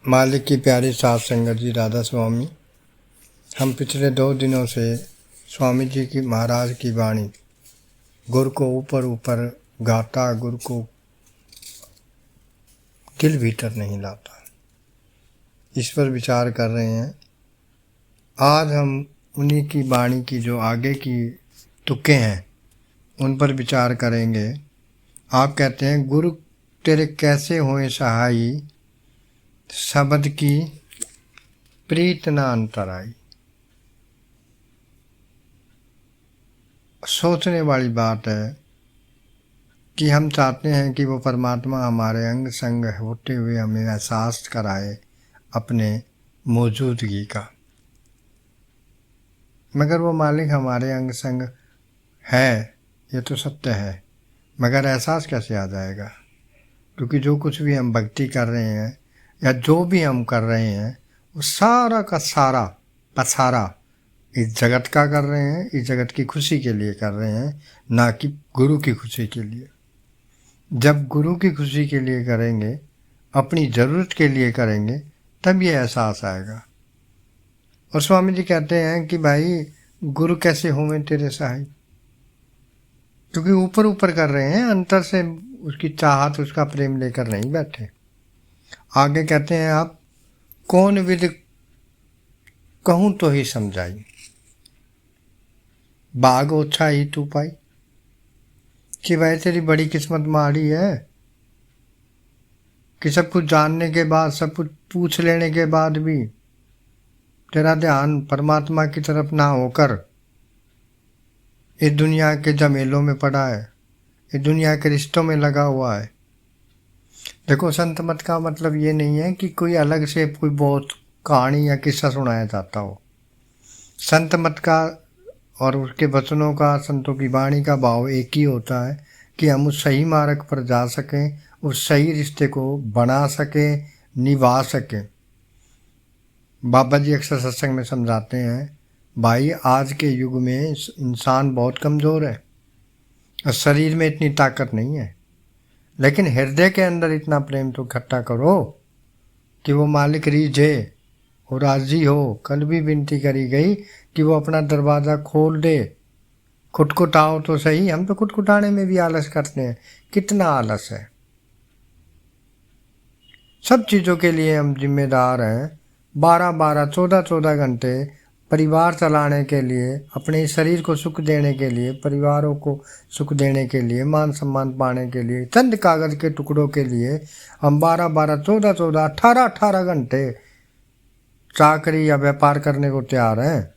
मालिक की प्यारी सात संगत जी राधा स्वामी। हम पिछले 2 दिनों से स्वामी जी की महाराज की वाणी गुरु को ऊपर ऊपर गाता, गुरु को दिल भीतर नहीं लाता, इस पर विचार कर रहे हैं। आज हम उन्हीं की वाणी की जो आगे की तुक्के हैं उन पर विचार करेंगे। आप कहते हैं, गुरु तेरे कैसे होए सहाई, शब्द की प्रीत न अंतर आई। सोचने वाली बात है कि हम चाहते हैं कि वो परमात्मा हमारे अंग संग होते हुए हमें एहसास कराए अपने मौजूदगी का, मगर वो मालिक हमारे अंग संग है, ये तो सत्य है, मगर एहसास कैसे आ जाएगा? क्योंकि जो कुछ भी हम भक्ति कर रहे हैं या जो भी हम कर रहे हैं वो सारा का सारा पसारा इस जगत का कर रहे हैं, इस जगत की खुशी के लिए कर रहे हैं, ना कि गुरु की खुशी के लिए। जब गुरु की खुशी के लिए करेंगे, अपनी ज़रूरत के लिए करेंगे, तब ये एहसास आएगा। और स्वामी जी कहते हैं कि भाई गुरु कैसे होवे तेरे सहाय, क्योंकि ऊपर ऊपर कर रहे हैं, अंतर से उसकी चाहत उसका प्रेम लेकर नहीं बैठे। आगे कहते हैं, आप कौन विद कहूँ तो ही समझाई, बाग ओछा ही तू पाई। कि भाई तेरी बड़ी किस्मत माड़ी है कि सब कुछ जानने के बाद, सब कुछ पूछ लेने के बाद भी तेरा ध्यान परमात्मा की तरफ ना होकर इस दुनिया के झमेलों में पड़ा है, इस दुनिया के रिश्तों में लगा हुआ है। देखो, संत मत का मतलब ये नहीं है कि कोई अलग से कोई बहुत कहानी या किस्सा सुनाया जाता हो। संत मत का और उसके वचनों का, संतों की वाणी का भाव एक ही होता है कि हम उस सही मार्ग पर जा सकें, उस सही रिश्ते को बना सकें, निभा सकें। बाबा जी अक्सर सत्संग में समझाते हैं, भाई आज के युग में इंसान बहुत कमज़ोर है और शरीर में इतनी ताकत नहीं है, लेकिन हृदय के अंदर इतना प्रेम तो इकट्ठा करो कि वो मालिक रीझे और राजी हो। कल भी विनती करी गई कि वो अपना दरवाज़ा खोल दे, खुटखुटाओ तो सही। हम तो खुटखुटाने में भी आलस करते हैं, कितना आलस है। सब चीज़ों के लिए हम जिम्मेदार हैं। 12-12, 14-14 घंटे परिवार चलाने के लिए, अपने शरीर को सुख देने के लिए, परिवारों को सुख देने के लिए, मान सम्मान पाने के लिए, चंद कागज़ के टुकड़ों के लिए हम 12-12, 14-14, 18-18 घंटे चाकरी या व्यापार करने को तैयार हैं,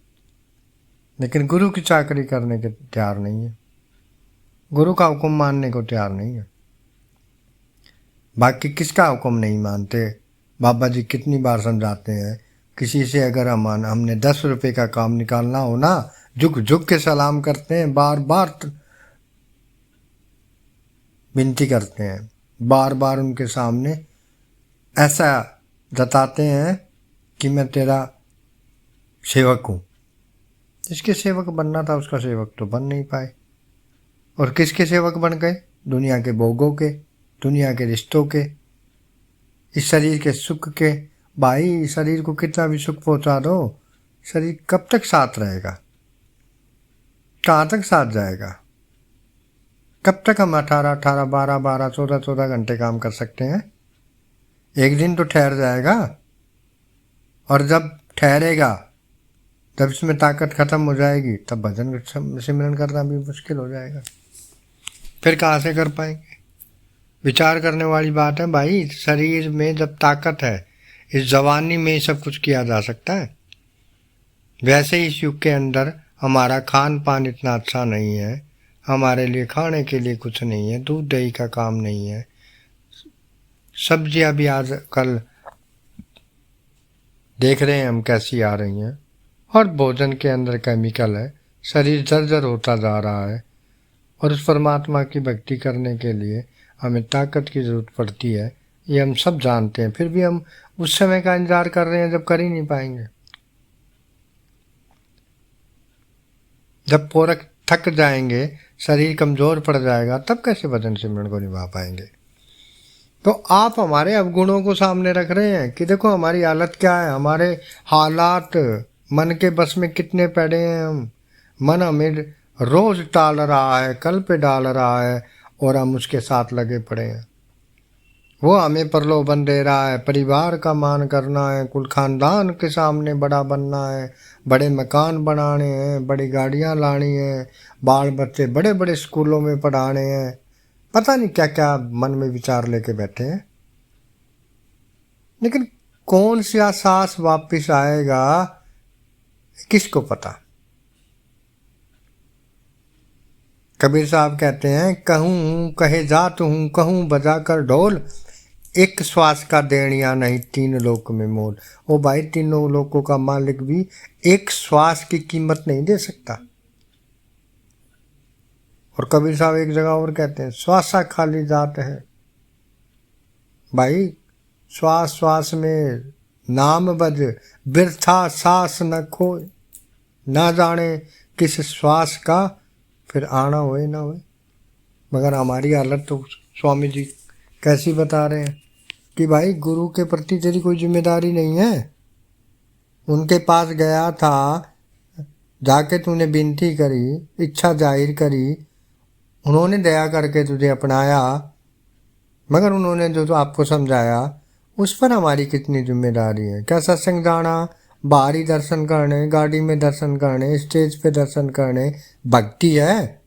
लेकिन गुरु की चाकरी करने के तैयार नहीं है, गुरु का हुक्म मानने को तैयार नहीं है। बाकी किसका हुक्म नहीं मानते? बाबा जी कितनी बार समझाते हैं, किसी से अगर हमने 10 रुपये का काम निकालना हो ना, झुक झुक के सलाम करते हैं, बार बार विनती करते हैं, बार बार उनके सामने ऐसा जताते हैं कि मैं तेरा सेवक हूँ। जिसके सेवक बनना था उसका सेवक तो बन नहीं पाए, और किसके सेवक बन गए? दुनिया के भोगों के, दुनिया के रिश्तों के, इस शरीर के सुख के। भाई शरीर को कितना भी सुख पहुंचा दो, शरीर कब तक साथ रहेगा? कहाँ तक साथ जाएगा? कब तक हम 18-18, 12-12, 14-14 घंटे काम कर सकते हैं? एक दिन तो ठहर जाएगा, और जब ठहरेगा, जब इसमें ताकत खत्म हो जाएगी, तब भजन सिमरन करना भी मुश्किल हो जाएगा। फिर कहाँ से कर पाएंगे? विचार करने वाली बात है भाई। शरीर में जब ताकत है, इस जवानी में ही सब कुछ किया जा सकता है। वैसे ही इस युग के अंदर हमारा खान पान इतना अच्छा नहीं है, हमारे लिए खाने के लिए कुछ नहीं है, दूध दही का काम नहीं है, सब्जियां भी आज कल देख रहे हैं हम कैसी आ रही हैं, और भोजन के अंदर केमिकल है, शरीर जर्जर होता जा रहा है। और उस परमात्मा की भक्ति करने के लिए हमें ताकत की ज़रूरत पड़ती है, ये हम सब जानते हैं। फिर भी हम उस समय का इंतज़ार कर रहे हैं जब कर ही नहीं पाएंगे। जब पूरा थक जाएंगे, शरीर कमज़ोर पड़ जाएगा, तब कैसे भजन सिमरन को निभा पाएंगे? तो आप हमारे अवगुणों को सामने रख रहे हैं कि देखो हमारी हालत क्या है, हमारे हालात, मन के बस में कितने पड़े हैं हम। मन हमें रोज टाल रहा है, कल पे डाल रहा है, और हम उसके साथ लगे पड़े हैं। वो हमें प्रलोभन दे रहा है, परिवार का मान करना है, कुल खानदान के सामने बड़ा बनना है, बड़े मकान बनाने हैं, बड़ी गाड़ियां लानी हैं, बाल बच्चे बड़े बड़े स्कूलों में पढ़ाने हैं, पता नहीं क्या क्या मन में विचार लेके बैठे हैं। लेकिन कौन सा सांस वापिस आएगा किसको पता। कबीर साहब कहते हैं, कहूँ कहे जात हूँ, कहूँ बजा कर ढोल, एक श्वास का देनिया नहीं तीन लोक में मोल। ओ भाई, तीनों लोकों का मालिक भी एक श्वास की कीमत नहीं दे सकता। और कबीर साहब एक जगह और कहते हैं, श्वासा खाली जात है। भाई, श्वास श्वास में नाम बज, बिरथा सांस न खोए, ना जाने किस श्वास का फिर आना होए ना होए। मगर हमारी हालत तो स्वामी जी कैसी बता रहे हैं कि भाई गुरु के प्रति तेरी कोई जिम्मेदारी नहीं है। उनके पास गया था, जाके तूने विनती करी, इच्छा जाहिर करी, उन्होंने दया करके तुझे अपनाया, मगर उन्होंने जो आपको समझाया उस पर हमारी कितनी जिम्मेदारी है। क्या सत्संग जाना, बाहरी दर्शन करने, गाड़ी में दर्शन करने, स्टेज पे दर्शन करने भक्ति है?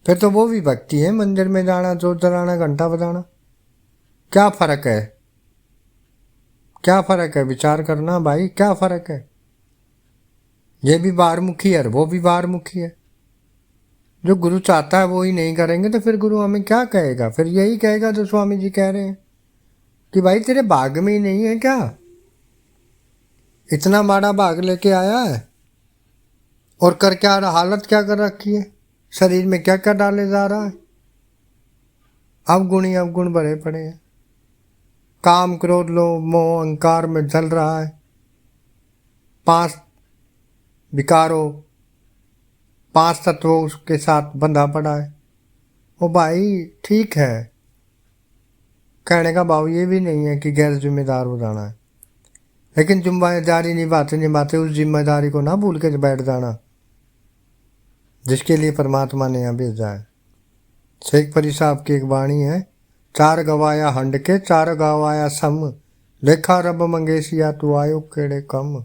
फिर तो वो भी भक्ति है। मंदिर में जाना, जोत जलाना, घंटा बजाना, क्या फ़र्क है? क्या फ़र्क है? विचार करना भाई, क्या फ़र्क है? ये भी बाहरमुखी है, वो भी बाहरमुखी है। जो गुरु चाहता है वो ही नहीं करेंगे तो फिर गुरु हमें क्या कहेगा? फिर यही कहेगा जो स्वामी जी कह रहे हैं कि भाई तेरे भाग में ही नहीं है क्या? इतना बड़ा भाग लेके आया है और कर क्या रहा, हालत क्या कर रखी है, शरीर में क्या क्या डाले जा रहा है। अवगुण भरे पड़े हैं, काम क्रोध लोभ मोह अहंकार में जल रहा है, 5 विकारों 5 तत्वों उसके साथ बंधा पड़ा है। ओ भाई ठीक है, कहने का भाव ये भी नहीं है कि गैर जिम्मेदार हो जाना है, लेकिन जिम्मेदारी निभाते उस जिम्मेदारी को ना भूल के बैठ जाना जिसके लिए परमात्मा ने यहाँ भेजा है। शेख फरीद साहब की एक वाणी है, 4 गवाया हंड के 4 गवाया सम, लेखा रब मंगेशिया तू आयो केड़े कम।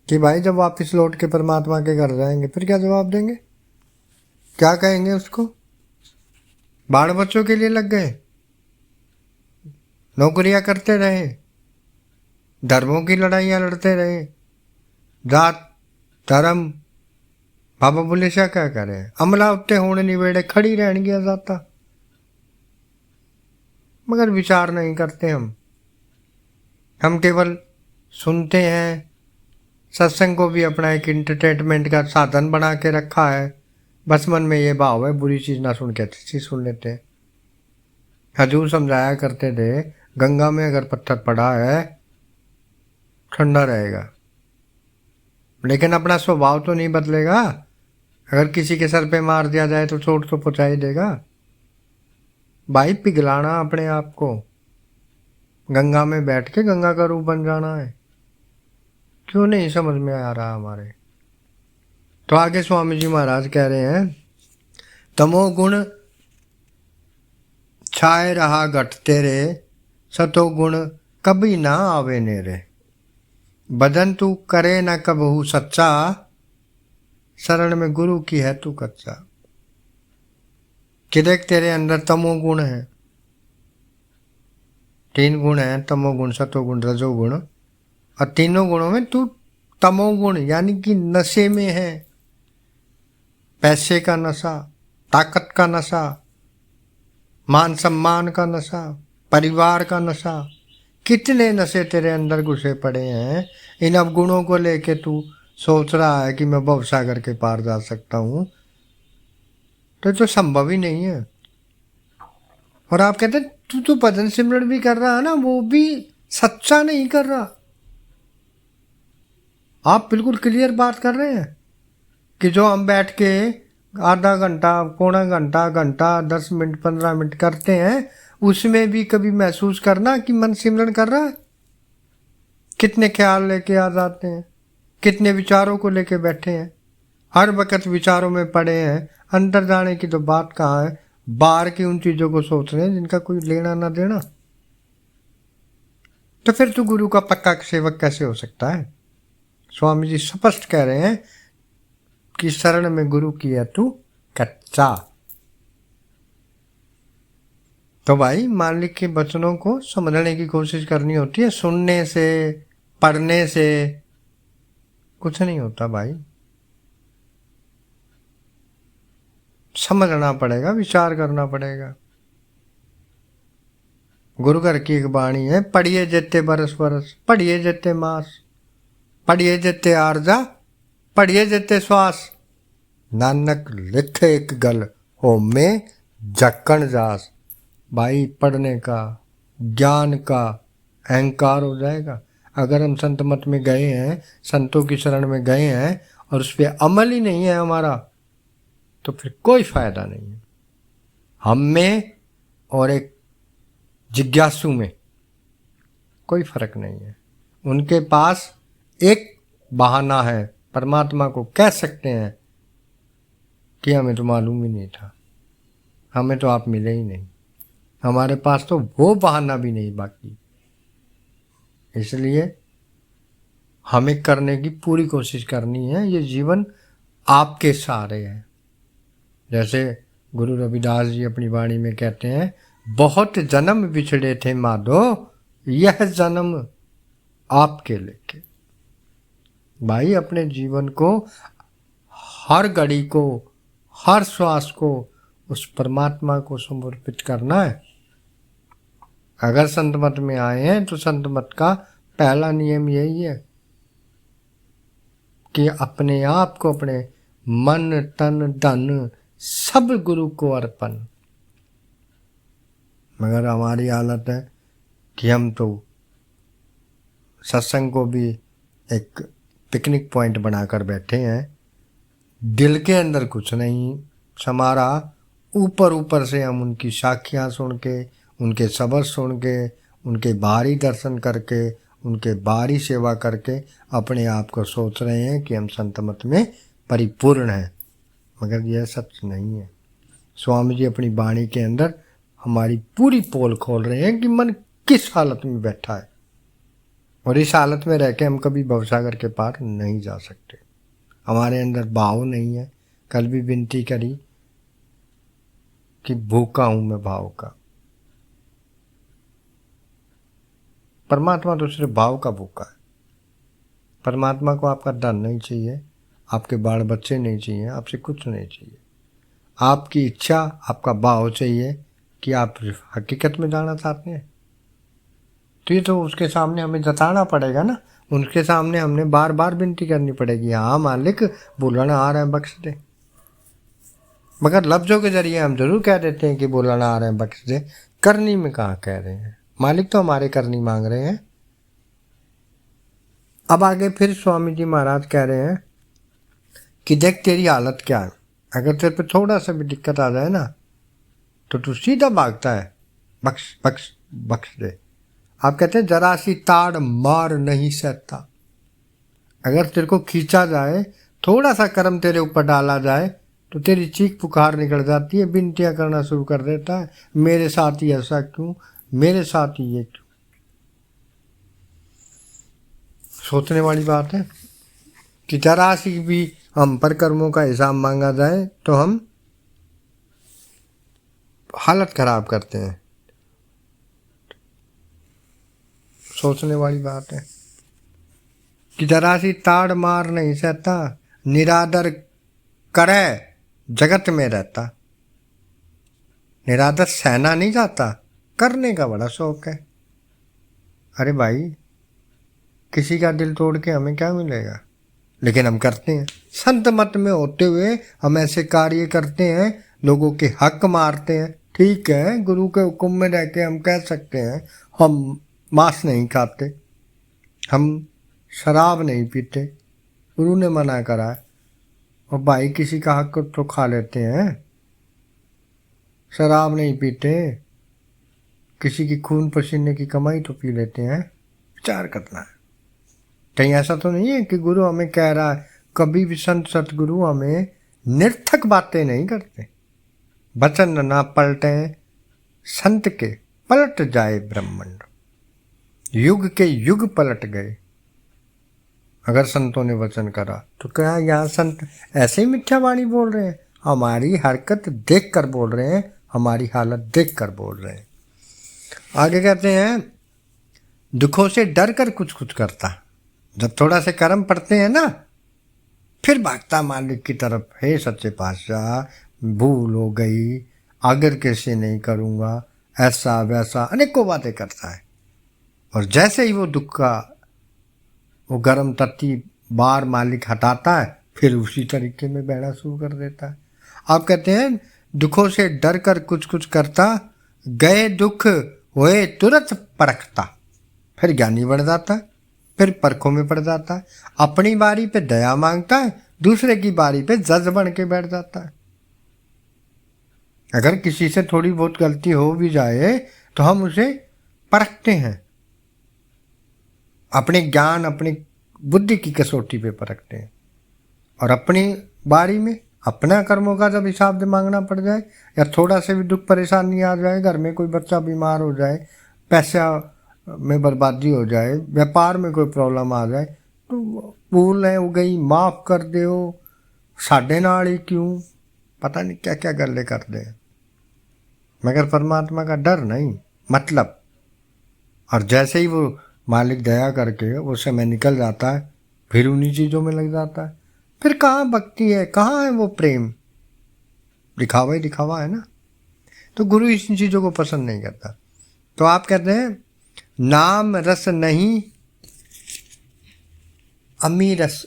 कि भाई जब वापस लौट के परमात्मा के घर जाएंगे फिर क्या जवाब देंगे? क्या कहेंगे उसको? बाल बच्चों के लिए लग गए, नौकरियां करते रहे, धर्मों की लड़ाइयाँ लड़ते रहे, जात धर्म बाबा बोले क्या करें, अमला उत्ते होने निवेड़े खड़ी रहन गया जाता। मगर विचार नहीं करते हम केवल सुनते हैं। सत्संग को भी अपना एक इंटरटेनमेंट का साधन बना के रखा है। बस मन में ये भाव है, बुरी चीज़ ना सुन के अच्छी चीज़ सुन लेते हैं। हजूर समझाया करते थे, गंगा में अगर पत्थर पड़ा है ठंडा रहेगा, लेकिन अपना स्वभाव तो नहीं बदलेगा। अगर किसी के सर पे मार दिया जाए तो चोट तो पहुंचा ही देगा। भाई पिघलाना अपने आप को, गंगा में बैठ के गंगा का रूप बन जाना है। क्यों नहीं समझ में आ रहा हमारे? तो आगे स्वामी जी महाराज कह रहे हैं, तमोगुण छाए रहा घट तेरे, सतोगुण कभी ना आवे नेरे, बदन तू करे न कबहू सच्चा, शरण में गुरु की है तू कच्चा। कि देख तेरे अंदर तमोगुण है, 3 गुण है, तमोगुण सतोगुण रजोगुण, और तीनों गुणों में तू तमोगुण यानी कि नशे में है। पैसे का नशा, ताकत का नशा, मान सम्मान का नशा, परिवार का नशा, कितने नशे तेरे अंदर घुसे पड़े हैं। इन अवगुणों को लेके तू सोच रहा है कि मैं भवसागर के पार जा सकता हूँ, तो संभव ही नहीं है। और आप कहते हैं तू तो भजन सिमरन भी कर रहा है ना, वो भी सच्चा नहीं कर रहा। आप बिल्कुल क्लियर बात कर रहे हैं कि जो हम बैठ के आधा घंटा, पौना घंटा, 10 मिनट 15 मिनट करते हैं, उसमें भी कभी महसूस करना कि मन सिमरन कर रहा है। कितने ख्याल लेके आ जाते हैं, कितने विचारों को लेके बैठे हैं, हर वक्त विचारों में पड़े हैं। अंदर जाने की तो बात कहाँ है, बाहर की उन चीज़ों को सोच रहे हैं जिनका कोई लेना ना देना। तो फिर तू गुरु का पक्का सेवक कैसे हो सकता है? स्वामी जी स्पष्ट कह रहे हैं कि शरण में गुरु की है तू कच्चा। तो भाई मालिक के वचनों को समझने की कोशिश करनी होती है। सुनने से, पढ़ने से कुछ नहीं होता भाई, समझना पड़ेगा, विचार करना पड़ेगा। गुरु घर की एक बाणी है, पढ़िए जेते बरस बरस, पढ़िए जेते मास, पढ़िए जेते आरजा, पढ़िए जेते श्वास, नानक लिखे एक गल हो में जक्कन जास। भाई पढ़ने का, ज्ञान का अहंकार हो जाएगा। अगर हम संत मत में गए हैं, संतों की शरण में गए हैं और उस पर अमल ही नहीं है हमारा, तो फिर कोई फायदा नहीं है। हम में और एक जिज्ञासु में कोई फर्क नहीं है। उनके पास एक बहाना है, परमात्मा को कह सकते हैं कि हमें तो मालूम ही नहीं था, हमें तो आप मिले ही नहीं। हमारे पास तो वो बहाना भी नहीं बाकी। इसलिए हमें करने की पूरी कोशिश करनी है। ये जीवन आपके सहारे है। जैसे गुरु रविदास जी अपनी वाणी में कहते हैं, बहुत जन्म बिछड़े थे माधो, यह जन्म आपके लेके। भाई अपने जीवन को, हर घड़ी को, हर श्वास को उस परमात्मा को समर्पित करना है। अगर संत मत में आए हैं तो संत मत का पहला नियम यही है कि अपने आप को, अपने मन तन धन सब गुरु को अर्पण। मगर हमारी हालत है कि हम तो सत्संग को भी एक पिकनिक पॉइंट बनाकर बैठे हैं। दिल के अंदर कुछ नहीं समारा, ऊपर ऊपर से हम उनकी साखियाँ सुन के, उनके सबक सुन के, उनके बाहरी दर्शन करके, उनके बाहरी सेवा करके अपने आप को सोच रहे हैं कि हम संत मत में परिपूर्ण हैं। मगर यह सच नहीं है। स्वामी जी अपनी वाणी के अंदर हमारी पूरी पोल खोल रहे हैं कि मन किस हालत में बैठा है, और इस हालत में रह के हम कभी भवसागर के पार नहीं जा सकते। हमारे अंदर भाव नहीं है। कल भी विनती करी कि भूखा हूं मैं भाव का। परमात्मा तो सिर्फ भाव का भूखा है। परमात्मा को आपका धन नहीं चाहिए, आपके बाल बच्चे नहीं चाहिए, आपसे कुछ नहीं चाहिए। आपकी इच्छा, आपका भाव चाहिए कि आप हकीकत में जाना चाहते हैं। तो ये तो उसके सामने हमें जताना पड़ेगा ना, उनके सामने हमने बार बार विनती करनी पड़ेगी, हाँ मालिक बुलाना आ रहा है बख्श दे। मगर लफ्ज़ों के जरिए हम जरूर कह देते हैं कि बुलाना आ रहे हैं बख्श दे, करनी में कहाँ कह रहे हैं। मालिक तो हमारे करनी मांग रहे हैं। अब आगे फिर स्वामी जी महाराज कह रहे हैं कि देख तेरी हालत क्या है। अगर तेरे पे थोड़ा सा भी दिक्कत आ जाए ना तो तू सीधा भागता है, बख्श बख्श बख्श दे। आप कहते हैं जरा सी ताड़ मार नहीं सकता। अगर तेरे को खींचा जाए, थोड़ा सा कर्म तेरे ऊपर डाला जाए तो तेरी चीख पुकार निकल जाती है, विनतियाँ करना शुरू कर देता है, मेरे साथ ही ऐसा क्यों, मेरे साथ ही ये क्यों। सोचने वाली बात है कि जरा सी भी हम पर कर्मों का हिसाब मांगा जाए तो हम हालत खराब करते हैं। सोचने वाली बात है कि जरा सी ताड़ मार नहीं सकता, निरादर करे जगत में रहता। निरादर सहना नहीं जाता, करने का बड़ा शौक है। अरे भाई किसी का दिल तोड़ के हमें क्या मिलेगा, लेकिन हम करते हैं। संत मत में होते हुए हम ऐसे कार्य करते हैं, लोगों के हक मारते हैं। ठीक है, गुरु के हुक्म में रह के हम कह सकते हैं हम मांस नहीं खाते, हम शराब नहीं पीते, गुरु ने मना करा है। और भाई किसी का हक तो खा लेते हैं, शराब नहीं पीते, किसी की खून पसीने की कमाई तो पी लेते हैं। विचार करना है, कहीं ऐसा तो नहीं है कि गुरु हमें कह रहा है। कभी भी संत सतगुरु हमें निर्थक बातें नहीं करते। वचन ना पलटे संत के, पलट जाए ब्रह्मांड। युग के युग पलट गए अगर संतों ने वचन करा। तो क्या यहाँ संत ऐसे ही मिथ्या वाणी बोल रहे हैं? हमारी हरकत देख कर बोल रहे हैं, हमारी हालत देख कर बोल रहे हैं। आगे कहते हैं, दुखों से डर कर कुछ कुछ करता। जब थोड़ा से कर्म पड़ते हैं ना, फिर भागता मालिक की तरफ, हे सच्चे पातशाह भूल हो गई, आगे कैसे नहीं करूँगा, ऐसा वैसा अनेकों बातें करता है। और जैसे ही वो दुख का वो गर्म तत्ती बार मालिक हटाता है, फिर उसी तरीके में बहना शुरू कर देता है। आप कहते हैं, दुखों से डर कर कुछ कुछ करता, गए दुख हुए तुरंत परखता। फिर ज्ञानी बढ़ जाता है, फिर परखों में पड़ जाता है। अपनी बारी पे दया मांगता है, दूसरे की बारी पे जज बन के बैठ जाता है। अगर किसी से थोड़ी बहुत गलती हो भी जाए तो हम उसे परखते हैं, अपने ज्ञान अपनी बुद्धि की कसौटी पे परखते हैं। और अपनी बारी में अपना कर्मों का जब हिसाब मांगना पड़ जाए, या थोड़ा से भी दुख परेशानी आ जाए, घर में कोई बच्चा बीमार हो जाए, पैसा में बर्बादी हो जाए, व्यापार में कोई प्रॉब्लम आ जाए, तो भूल है हो गई, माफ़ कर दो, साढ़े नाल ही क्यों, पता नहीं क्या क्या गल्ले करते हैं, मगर परमात्मा का डर नहीं मतलब। और जैसे ही वो मालिक दया करके वो समय निकल जाता है, फिर उन्हीं चीज़ों में लग जाता है। फिर कहाँ भक्ति है, कहाँ है वो प्रेम? दिखावा ही दिखावा है ना। तो गुरु इन चीज़ों को पसंद नहीं करता। तो आप कहते हैं, नाम रस नहीं अमी रस,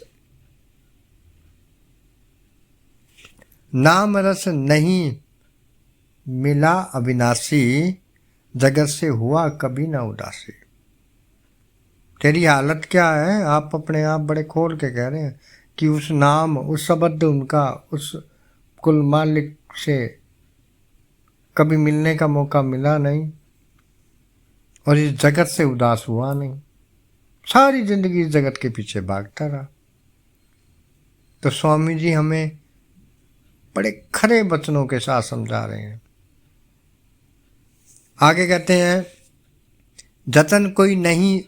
नाम रस नहीं मिला अविनाशी, जगत से हुआ कभी ना उदासी। तेरी हालत क्या है? आप अपने आप बड़े खोल के कह रहे हैं कि उस नाम, उस शब्द उनका, उस कुल मालिक से कभी मिलने का मौका मिला नहीं, और इस जगत से उदास हुआ नहीं। सारी जिंदगी इस जगत के पीछे भागता रहा। तो स्वामी जी हमें बड़े खरे वचनों के साथ समझा रहे हैं। आगे कहते हैं, जतन कोई नहीं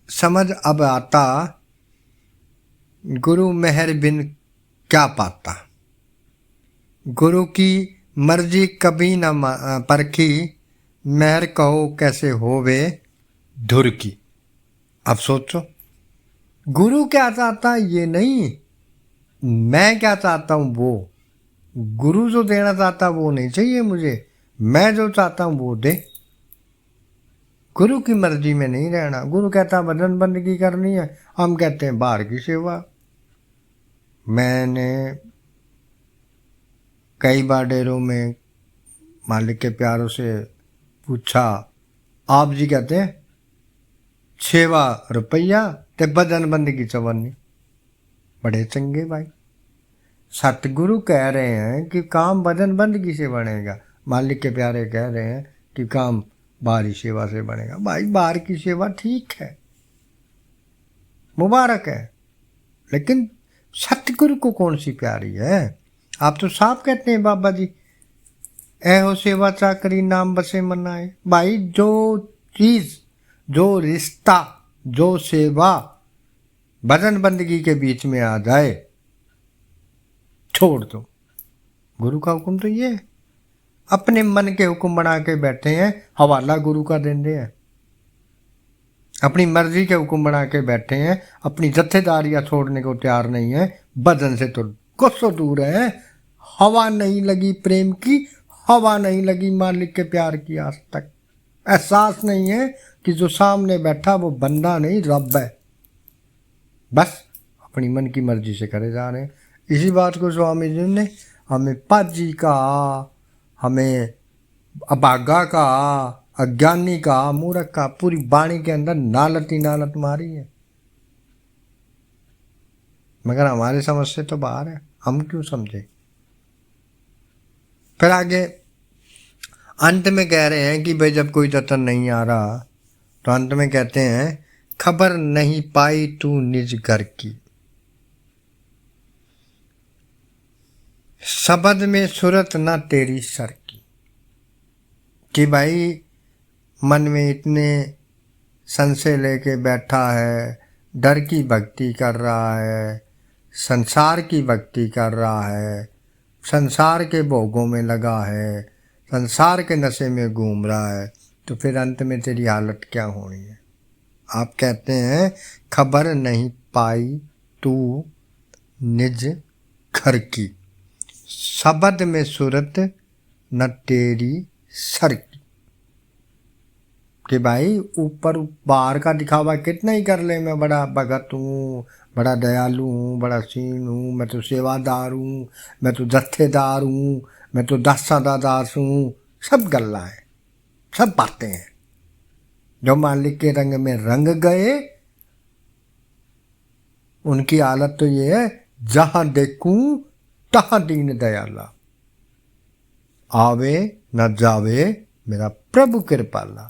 समझ अब आता, गुरु मेहर बिन क्या पाता। गुरु की मर्जी कभी न परखी, मेहर कहो कैसे होवे धुर की। अब सोचो, गुरु क्या चाहता है ये नहीं, मैं क्या चाहता हूँ वो। गुरु जो देना चाहता वो नहीं चाहिए मुझे, मैं जो चाहता हूँ वो दे। गुरु की मर्जी में नहीं रहना। गुरु कहता भजन बंदगी करनी है, हम कहते हैं बाहर की सेवा। मैंने कई बार डेरों में मालिक के प्यारों से पूछा, आप जी कहते हैं 6 रुपया ते भजन बंदगी 54। बड़े चंगे भाई, सतगुरु कह रहे हैं कि काम भजन बंदगी से बनेगा, मालिक के प्यारे कह रहे हैं कि काम बाहरी सेवा से बनेगा। भाई बाहर की सेवा ठीक है, मुबारक है, लेकिन सतगुरु को कौन सी प्यारी है? आप तो साफ कहते हैं बाबा जी, ऐहो सेवा चाकरी नाम बसे मनाए। भाई जो चीज, जो रिश्ता, जो सेवा भजन बंदगी के बीच में आ जाए, छोड़ दो। गुरु का हुक्म तो ये है। अपने मन के हुक्म बना के बैठे हैं, हवाला गुरु का देंगे हैं। अपनी मर्जी के हुक्म बना के बैठे हैं, अपनी जत्थेदारियां छोड़ने को तैयार नहीं है, भजन से तो कोसों दूर है। हवा नहीं लगी प्रेम की, हवा नहीं लगी मालिक के प्यार की आज तक। एहसास नहीं है कि जो सामने बैठा वो बंदा नहीं रब है। बस अपनी मन की मर्जी से करे जा रहे हैं। इसी बात को स्वामी जी ने हमें पाजी का, हमें अभागा का, अज्ञानी का, मूर्ख का, पूरी वाणी के अंदर नालत ही नालत मारी है। मगर हमारे समझ से तो बाहर है, हम क्यों समझे। फिर आगे अंत में कह रहे हैं कि भाई जब कोई दर्शन नहीं आ रहा तो अंत में कहते हैं खबर नहीं पाई तू निज घर की, शब्द में सूरत न तेरी सर की। कि भाई मन में इतने संशय लेके बैठा है, डर की भक्ति कर रहा है, संसार की भक्ति कर रहा है, संसार के भोगों में लगा है, संसार के नशे में घूम रहा है, तो फिर अंत में तेरी हालत क्या होनी है। आप कहते हैं खबर नहीं पाई तू निज घर की, शब्द में सूरत न तेरी सर की। कि भाई ऊपर बाहर का दिखावा कितना ही कर ले, मैं बड़ा भगत हूँ, बड़ा दयालु हूँ, बड़ा सीन हूँ, मैं तो सेवादार हूँ, मैं तो जत्थेदार हूँ, मैं तो दासा दा दास हूँ, सब गल्ला है, सब बातें हैं। जो मालिक के रंग में रंग गए उनकी हालत तो ये है, जहां देखूं तहां दीन दयाला, आवे न जावे मेरा प्रभु कृपाला।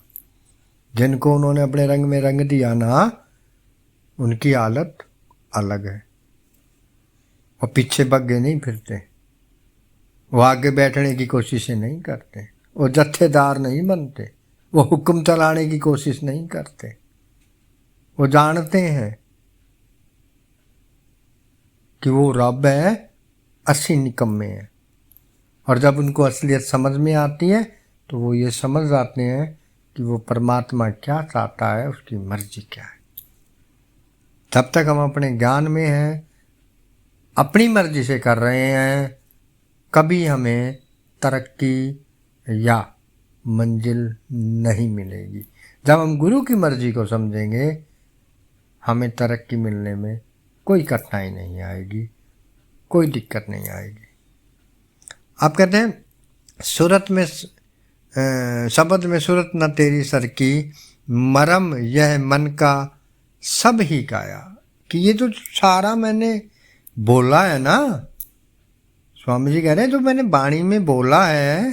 जिनको उन्होंने अपने रंग में रंग दिया ना, उनकी हालत अलग है। वो पीछे बग्गे नहीं फिरते, वो आगे बैठने की कोशिशें नहीं करते, वो जत्थेदार नहीं बनते, वो हुक्म चलाने की कोशिश नहीं करते। वो जानते हैं कि वो रब है, असली निकम्मे हैं। और जब उनको असलियत समझ में आती है तो वो ये समझ जाते हैं कि वो परमात्मा क्या चाहता है, उसकी मर्जी क्या है। तब तक हम अपने ज्ञान में हैं, अपनी मर्जी से कर रहे हैं, कभी हमें तरक्की या मंजिल नहीं मिलेगी। जब हम गुरु की मर्जी को समझेंगे, हमें तरक्की मिलने में कोई कठिनाई नहीं आएगी, कोई दिक्कत नहीं आएगी। आप कहते हैं सूरत में शब्द में सूरत न तेरी सर की, मरम यह मन का सब ही गाया। कि ये तो सारा मैंने बोला है ना, स्वामी जी कह रहे हैं जो मैंने वाणी में बोला है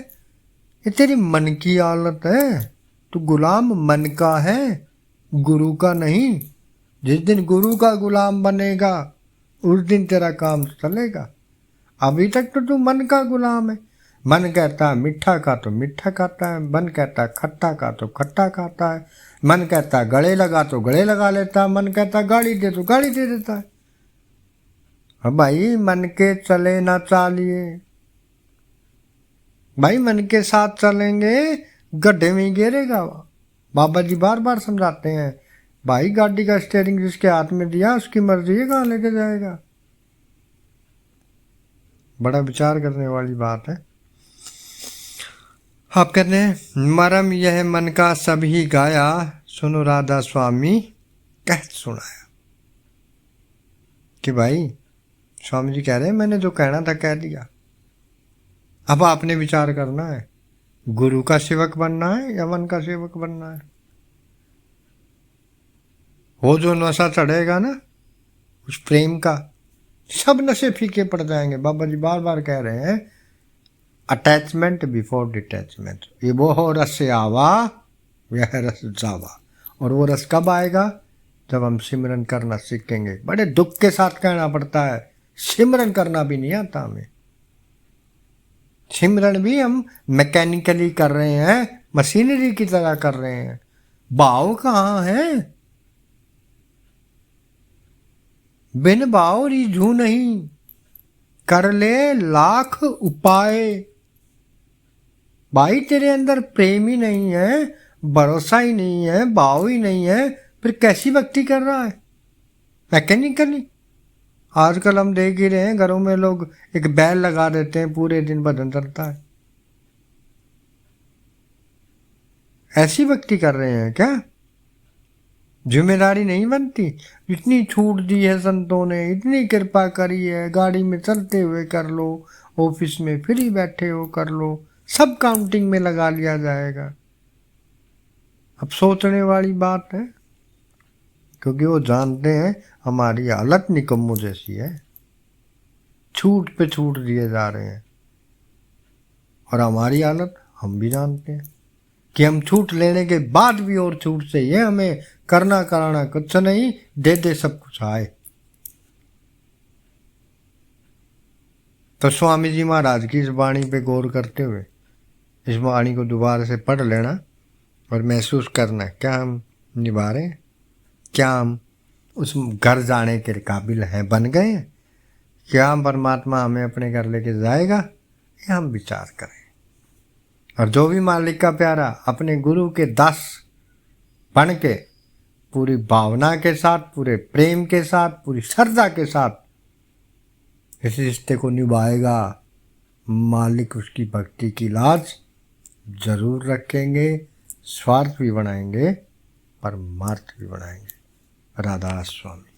ये तेरी मन की हालत है। तू गुलाम मन का है, गुरु का नहीं। जिस दिन गुरु का गुलाम बनेगा उस दिन तेरा काम चलेगा। अभी तक तो तू मन का गुलाम है। मन कहता है मीठा का तो मीठा खाता है, मन कहता है खट्टा का तो खट्टा खाता है, मन कहता है गले लगा तो गले लगा लेता है, मन कहता है गाड़ी दे तो गाड़ी दे देता है। अब भाई मन के चले ना चालिए, भाई मन के साथ चलेंगे गड्ढे में ही गिरेगा। बाबा जी बार बार समझाते हैं, भाई गाड़ी का स्टीयरिंग जिसके हाथ में दिया उसकी मर्जी है कहाँ लेके जाएगा। बड़ा विचार करने वाली बात है। आप कहते हैं मरम यह मन का सब ही गाया, सुनो राधा स्वामी कह सुनाया। कि भाई स्वामी जी कह रहे हैं मैंने जो कहना था कह दिया, अब आपने विचार करना है गुरु का सेवक बनना है या मन का सेवक बनना है। वो जो नशा चढ़ेगा ना उस प्रेम का, सब नशे फीके पड़ जाएंगे। बाबा जी बार बार कह रहे हैं अटैचमेंट बिफोर डिटैचमेंट। ये वो हो रस से आवा यह रस जावा। और वो रस कब आएगा? जब हम सिमरन करना सीखेंगे। बड़े दुख के साथ कहना पड़ता है, सिमरन करना भी नहीं आता हमें। सिमरन भी हम मैकेनिकली कर रहे हैं, मशीनरी की तरह कर रहे हैं। भाव कहाँ है? बिन भाव रिझू नहीं, कर ले लाख उपाय। भाई तेरे अंदर प्रेम ही नहीं है, भरोसा ही नहीं है, भाव ही नहीं है, फिर कैसी भक्ति कर रहा है? मैकेनिकली। आजकल हम देख ही रहे हैं घरों में लोग एक बैल लगा देते हैं, पूरे दिन भजन चलता है। ऐसी भक्ति कर रहे हैं क्या? जिम्मेदारी नहीं बनती। इतनी छूट दी है संतों ने, इतनी कृपा करी है, गाड़ी में चलते हुए कर लो, ऑफिस में फ्री बैठे हो कर लो, सब काउंटिंग में लगा लिया जाएगा। अब सोचने वाली बात है, क्योंकि वो जानते हैं हमारी हालत निकम्मों जैसी है, छूट पे छूट दिए जा रहे हैं। और हमारी हालत हम भी जानते हैं कि हम छूट लेने के बाद भी और छूट से ये हमें करना कराना कुछ नहीं, दे दे सब कुछ आए। तो स्वामी जी महाराज की इस वाणी पे गौर करते हुए इस वाणी को दोबारा से पढ़ लेना और महसूस करना क्या हम निभा रहे हैं, क्या हम उस घर जाने के काबिल हैं, बन गए हैं, क्या हम परमात्मा हमें अपने घर लेके जाएगा, ये हम विचार करें। और जो भी मालिक का प्यारा अपने गुरु के दास बन के पूरी भावना के साथ, पूरे प्रेम के साथ, पूरी श्रद्धा के साथ इस रिश्ते को निभाएगा, मालिक उसकी भक्ति की लाज जरूर रखेंगे, स्वार्थ भी बनाएंगे, परमार्थ भी बनाएंगे। राधा स्वामी।